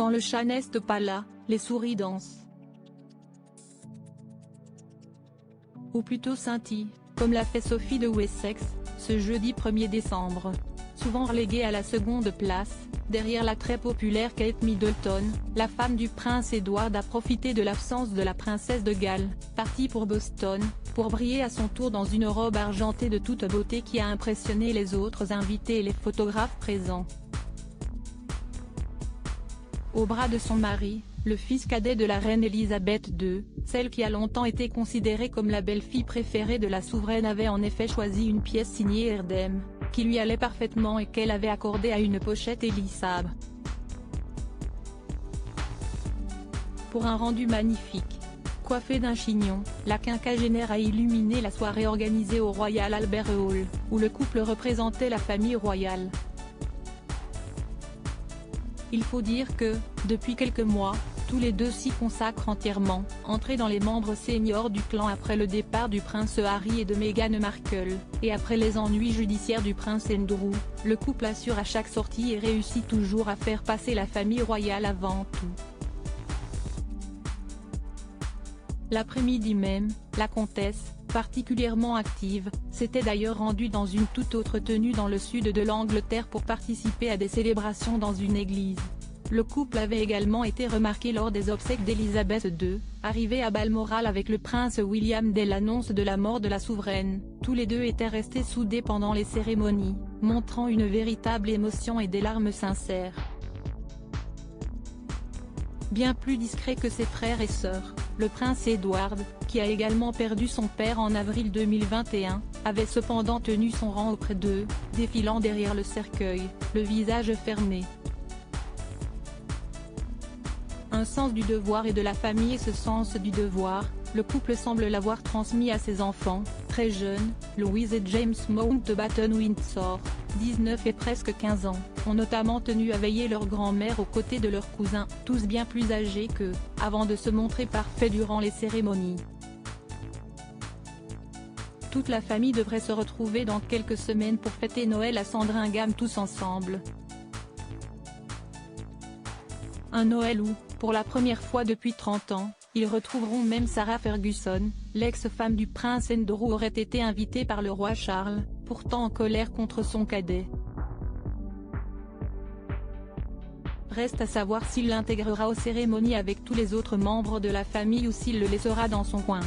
Quand le chat n'est pas là, les souris dansent. Ou plutôt scintillent, comme l'a fait Sophie de Wessex, ce jeudi 1er décembre. Souvent reléguée à la seconde place, derrière la très populaire Kate Middleton, la femme du prince Edward a profité de l'absence de la princesse de Galles, partie pour Boston, pour briller à son tour dans une robe argentée de toute beauté qui a impressionné les autres invités et les photographes présents. Au bras de son mari, le fils cadet de la reine Elisabeth II, celle qui a longtemps été considérée comme la belle-fille préférée de la souveraine avait en effet choisi une pièce signée Erdem, qui lui allait parfaitement et qu'elle avait accordée à une pochette Elisab. Pour un rendu magnifique. Coiffée d'un chignon, la quinquagénaire a illuminé la soirée organisée au Royal Albert Hall, où le couple représentait la famille royale. Il faut dire que, depuis quelques mois, tous les deux s'y consacrent entièrement, entrés dans les membres seniors du clan après le départ du prince Harry et de Meghan Markle, et après les ennuis judiciaires du prince Andrew, le couple assure à chaque sortie et réussit toujours à faire passer la famille royale avant tout. L'après-midi même, la comtesse, particulièrement active, s'était d'ailleurs rendue dans une toute autre tenue dans le sud de l'Angleterre pour participer à des célébrations dans une église. Le couple avait également été remarqué lors des obsèques d'Elisabeth II, arrivée à Balmoral avec le prince William dès l'annonce de la mort de la souveraine. Tous les deux étaient restés soudés pendant les cérémonies, montrant une véritable émotion et des larmes sincères. Bien plus discret que ses frères et sœurs, le prince Edward, qui a également perdu son père en avril 2021, avait cependant tenu son rang auprès d'eux, défilant derrière le cercueil, le visage fermé. Un sens du devoir et de la famille. Et ce sens du devoir, le couple semble l'avoir transmis à ses enfants, très jeunes. Louise et James Mountbatten-Windsor, 19 et presque 15 ans, ont notamment tenu à veiller leur grand-mère aux côtés de leurs cousins, tous bien plus âgés qu'eux, avant de se montrer parfaits durant les cérémonies. Toute la famille devrait se retrouver dans quelques semaines pour fêter Noël à Sandringham tous ensemble. Un Noël où, pour la première fois depuis 30 ans, ils retrouveront même Sarah Ferguson, l'ex-femme du prince Andrew aurait été invitée par le roi Charles, pourtant en colère contre son cadet. Reste à savoir s'il l'intégrera aux cérémonies avec tous les autres membres de la famille ou s'il le laissera dans son coin.